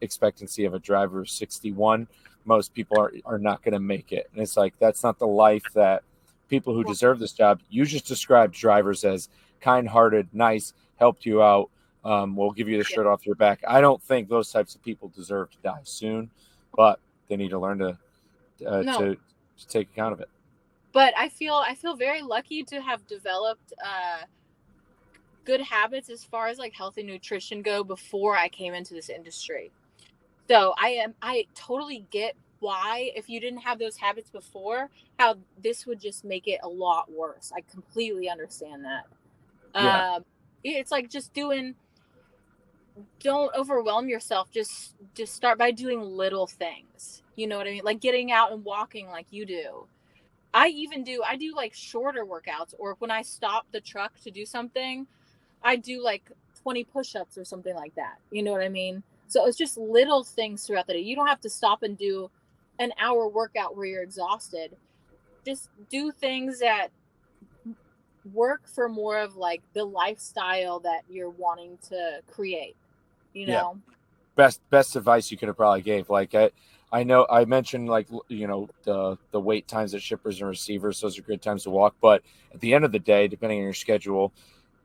Speaker 1: expectancy of a driver is 61. Most people are not going to make it. And it's that's not the life that people who deserve this job. You just described drivers as kind-hearted, nice, helped you out, we'll give you the shirt off your back. I don't think those types of people deserve to die soon, but they need to learn to take account of it.
Speaker 2: But I feel very lucky to have developed good habits as far as like healthy nutrition go before I came into this industry. So I totally get why, if you didn't have those habits before, how this would just make it a lot worse. I completely understand that.
Speaker 1: Yeah.
Speaker 2: It's like just don't overwhelm yourself. Just start by doing little things. You know what I mean? Like getting out and walking like you do. I do like shorter workouts, or when I stop the truck to do something, I do like 20 push-ups or something like that. You know what I mean? So it's just little things throughout the day. You don't have to stop and do an hour workout where you're exhausted. Just do things that work for more of like the lifestyle that you're wanting to create, you
Speaker 1: Yeah.
Speaker 2: know?
Speaker 1: Best advice you could have probably gave. Like I know I mentioned like the wait times at shippers and receivers. Those are good times to walk. But at the end of the day, depending on your schedule,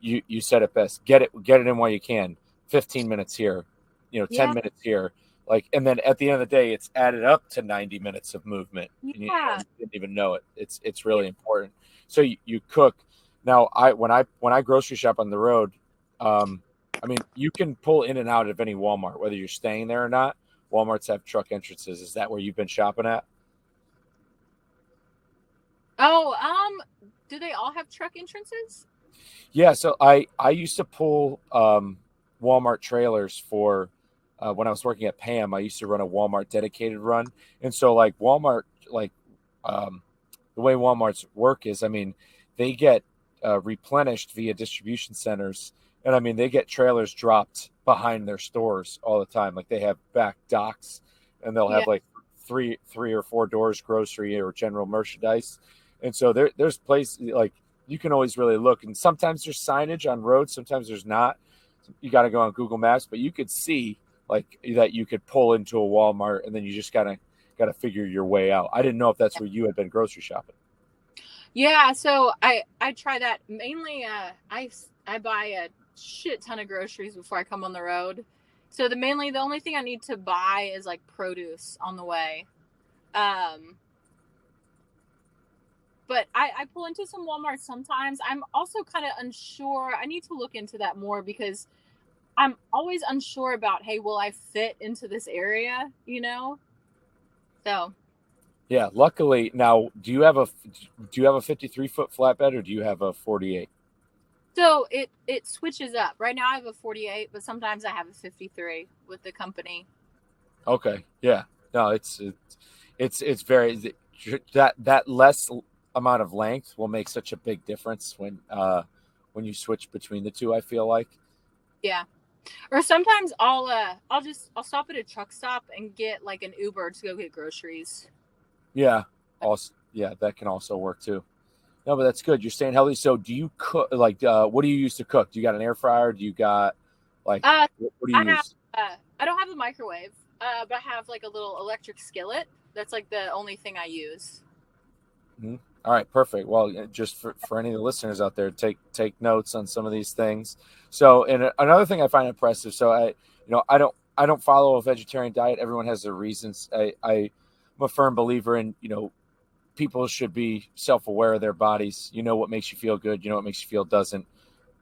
Speaker 1: you said it best. Get it in while you can. 15 minutes here, 10
Speaker 2: Yeah.
Speaker 1: minutes here. Like, and then at the end of the day, it's added up to 90 minutes of movement. And you
Speaker 2: Yeah.
Speaker 1: didn't even know it. It's really important. So you cook. Now when I grocery shop on the road, I mean, you can pull in and out of any Walmart, whether you're staying there or not. Walmarts have truck entrances. Is that where you've been shopping at?
Speaker 2: Oh, do they all have truck entrances?
Speaker 1: Yeah. So I used to pull Walmart trailers for when I was working at Pam. I used to run a Walmart dedicated run, and so like Walmart, like um, the way Walmart's work is, I mean, they get replenished via distribution centers, and I mean they get trailers dropped behind their stores all the time. Like they have back docks, and they'll
Speaker 2: Yeah.
Speaker 1: have like three or four doors, grocery or general merchandise, and so there's places like you can always really look. And sometimes there's signage on roads, sometimes there's not. You got to go on Google Maps, but you could see like that you could pull into a Walmart, and then you just gotta figure your way out. I didn't know if that's where you had been grocery shopping.
Speaker 2: Yeah, so I try that mainly. I buy a shit ton of groceries before I come on the road. So the only thing I need to buy is like produce on the way. Um, but I pull into some Walmart sometimes. I'm also kind of unsure. I need to look into that more because I'm always unsure about, hey, will I fit into this area? You know? So
Speaker 1: Yeah, luckily now, do you have a 53-foot flatbed or do you have a 48?
Speaker 2: it switches up. Right now I have a 48, but sometimes I have a 53 with the company.
Speaker 1: Okay, yeah, no, it's very that less amount of length will make such a big difference when you switch between the two. I feel like.
Speaker 2: Yeah. Or sometimes I'll stop at a truck stop and get like an Uber to go get groceries.
Speaker 1: Yeah, also yeah, that can also work too. No, but that's good. You're staying healthy. So, do you cook like what do you use to cook? Do you got an air fryer? Do you got like
Speaker 2: Uh
Speaker 1: what do you
Speaker 2: I have
Speaker 1: use?
Speaker 2: I don't have a microwave, but I have like a little electric skillet. That's like the only thing I use.
Speaker 1: Mhm. All right, perfect. Well, just for any of the listeners out there, take notes on some of these things. So, and another thing I find impressive. So, I don't follow a vegetarian diet. Everyone has their reasons. I'm a firm believer in people should be self aware of their bodies. You know what makes you feel good. You know what makes you feel doesn't.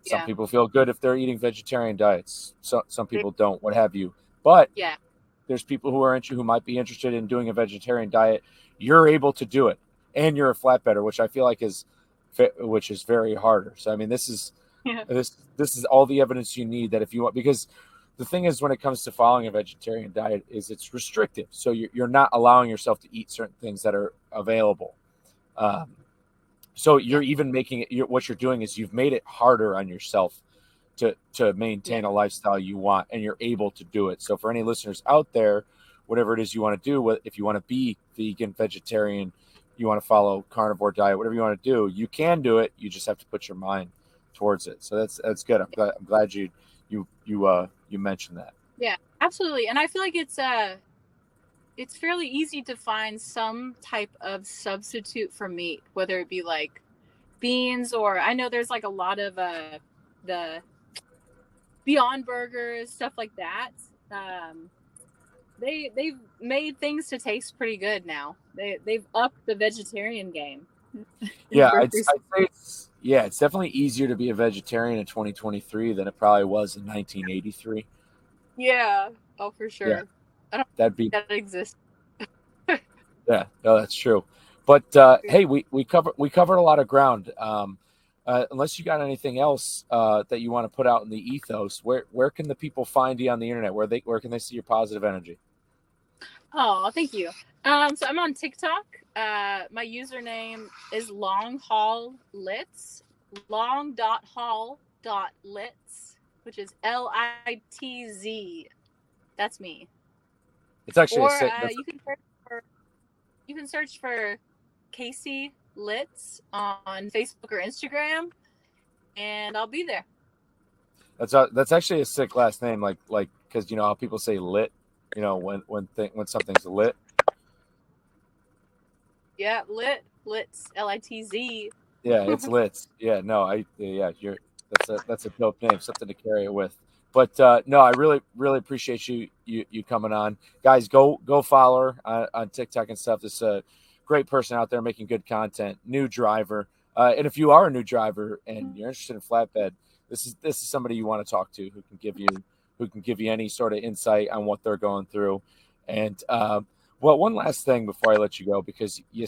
Speaker 1: Some
Speaker 2: Yeah.
Speaker 1: people feel good if they're eating vegetarian diets. Some people don't. What have you? But
Speaker 2: Yeah.
Speaker 1: there's people who might be interested in doing a vegetarian diet. You're able to do it, and you're a flatbedder, which I feel like is very harder. So I mean,
Speaker 2: Yeah.
Speaker 1: this is all the evidence you need that if you want, because the thing is when it comes to following a vegetarian diet is it's restrictive. So you're not allowing yourself to eat certain things that are available. Um, so
Speaker 2: Yeah.
Speaker 1: you're even making it. What you're doing is you've made it harder on yourself to
Speaker 2: Yeah.
Speaker 1: maintain a lifestyle you want, and you're able to do it. So for any listeners out there, whatever it is you want to do, if you want to be vegan, vegetarian, you want to follow carnivore diet, whatever you want to do, you can do it. You just have to put your mind towards it. So that's good. I'm glad you mentioned that.
Speaker 2: Yeah. Absolutely. And I feel like it's fairly easy to find some type of substitute for meat, whether it be like beans, or I know there's like a lot of the Beyond Burgers, stuff like that. Um, they've made things to taste pretty good now. They've upped the vegetarian game in the
Speaker 1: Yeah,
Speaker 2: grocery store.
Speaker 1: Yeah, it's definitely easier to be a vegetarian in 2023 than it probably was in 1983.
Speaker 2: Yeah. Oh, for
Speaker 1: Yeah,
Speaker 2: sure. I don't
Speaker 1: that'd be
Speaker 2: think that exists.
Speaker 1: yeah. No, that's true. But hey, we covered a lot of ground. Unless you got anything else that you want to put out in the ethos, where can the people find you on the internet? Where can they see your positive energy?
Speaker 2: Oh, thank you. So I'm on TikTok. My username is longhaul.litz, long.haul.litz, which is Litz. That's me.
Speaker 1: It's actually a
Speaker 2: Or
Speaker 1: sick. That's
Speaker 2: you can search for Casey Litz on Facebook or Instagram, and I'll be there.
Speaker 1: that's actually a sick last name. Like because you know how people say lit. You know when something's lit.
Speaker 2: Yeah, Litz, Litz.
Speaker 1: Yeah, it's Litz. Yeah, no, yeah, that's a dope name, something to carry it with. But no, I really appreciate you coming on, guys. Go follow her on TikTok and stuff. This great person out there making good content. New driver, and if you are a new driver and you're interested in flatbed, this is somebody you want to talk to who can give you any sort of insight on what they're going through. And well, one last thing before I let you go, because you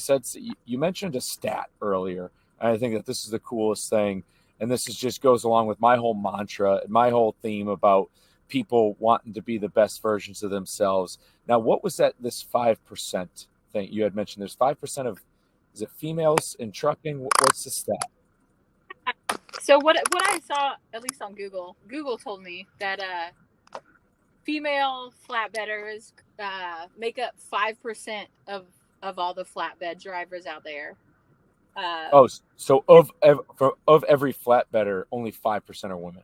Speaker 1: mentioned a stat earlier. And I think that this is the coolest thing. And this is just goes along with my whole mantra and my whole theme about people wanting to be the best versions of themselves. Now, what was this 5% thing you had mentioned? There's 5% of, is it females in trucking? What's the stat?
Speaker 2: So what I saw, at least on Google told me that female flatbedders make up 5% of all the flatbed drivers out there.
Speaker 1: Oh, so of every flatbedder, only 5% are women.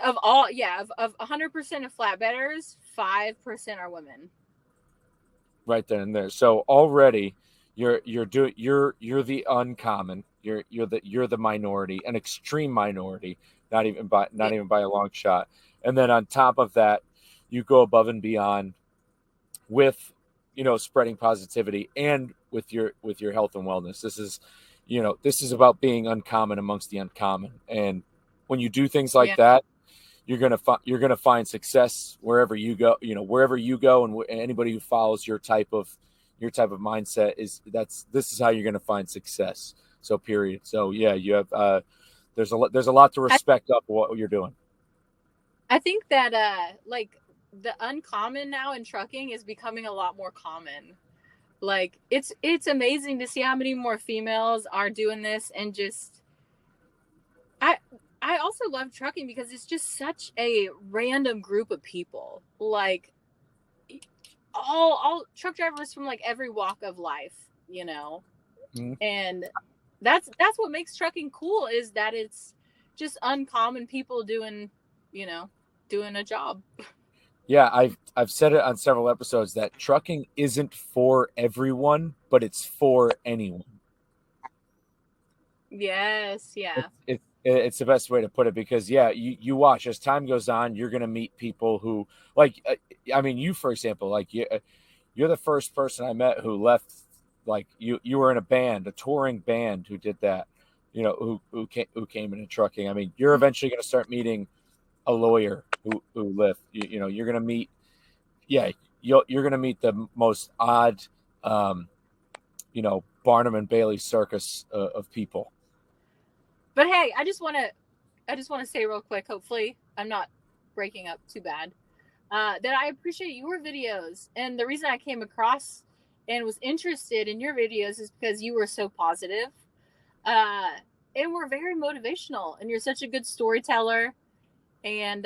Speaker 2: Of all, yeah, of 100% of flatbedders, 5% are women.
Speaker 1: Right then and there. So already you're the uncommon. You're the minority, an extreme minority, not even by a long shot. And then on top of that, you go above and beyond with spreading positivity and with your health and wellness. This is about being uncommon amongst the uncommon. And when you do things like
Speaker 2: Yeah.
Speaker 1: that, you're gonna find success wherever you go. Wherever you go, and anybody who follows your type of mindset this is how you're gonna find success. So period. So yeah, you have there's a lot to respect up what you're doing.
Speaker 2: I think that like the uncommon now in trucking is becoming a lot more common. Like it's amazing to see how many more females are doing this, and just I also love trucking because it's just such a random group of people. Like all truck drivers from like every walk of life, you know.
Speaker 1: Mm-hmm.
Speaker 2: And that's what makes trucking cool, is that it's just uncommon people doing a job.
Speaker 1: Yeah, I've said it on several episodes that trucking isn't for everyone, but it's for anyone.
Speaker 2: Yes, yeah.
Speaker 1: It's the best way to put it, because yeah, you watch as time goes on, you're gonna meet people who like I mean, you for example, like you're the first person I met who left, like you were in a touring band who did that, who came into trucking. I mean, you're eventually gonna start meeting a lawyer who left. You're gonna meet, yeah, you're gonna meet the most odd, Barnum and Bailey circus of people.
Speaker 2: But hey, I just want to say real quick, hopefully I'm not breaking up too bad, that I appreciate your videos. And the reason I came across and was interested in your videos is because you were so positive, and were very motivational, and you're such a good storyteller, and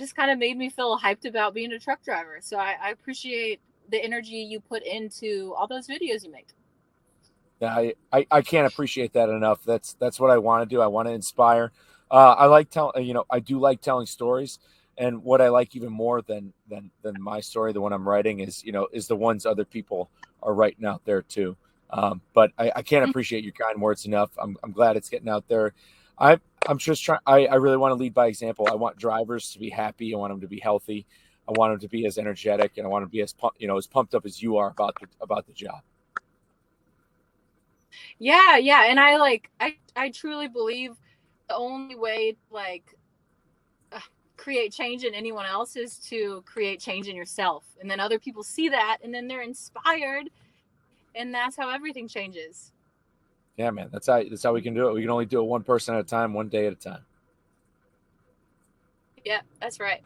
Speaker 2: just kind of made me feel hyped about being a truck driver. So I appreciate the energy you put into all those videos you make.
Speaker 1: Yeah, I can't appreciate that enough. That's what I want to do. I want to inspire. I do like telling stories, and what I like even more than my story, the one I'm writing, is the ones other people are writing out there too. But I can't appreciate your kind words enough. I'm glad it's getting out there. I'm just trying. I really want to lead by example. I want drivers to be happy. I want them to be healthy. I want them to be as energetic, and I want to be as pumped up as you are about the job.
Speaker 2: Yeah, yeah. And I truly believe the only way to create change in anyone else is to create change in yourself. And then other people see that and then they're inspired, and that's how everything changes.
Speaker 1: Yeah, man, that's how we can do it. We can only do it one person at a time, one day at a time.
Speaker 2: Yeah, that's right.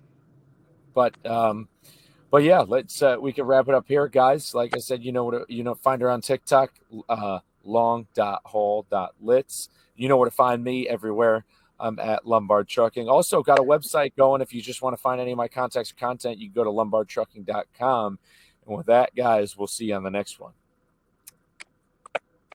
Speaker 1: But yeah, let's we can wrap it up here, guys. Like I said, find her on TikTok, long.hall.litz. You know where to find me everywhere. I'm at Lombard Trucking. Also got a website going. If you just want to find any of my contacts or content, you can go to lombardtrucking.com. And with that, guys, we'll see you on the next one.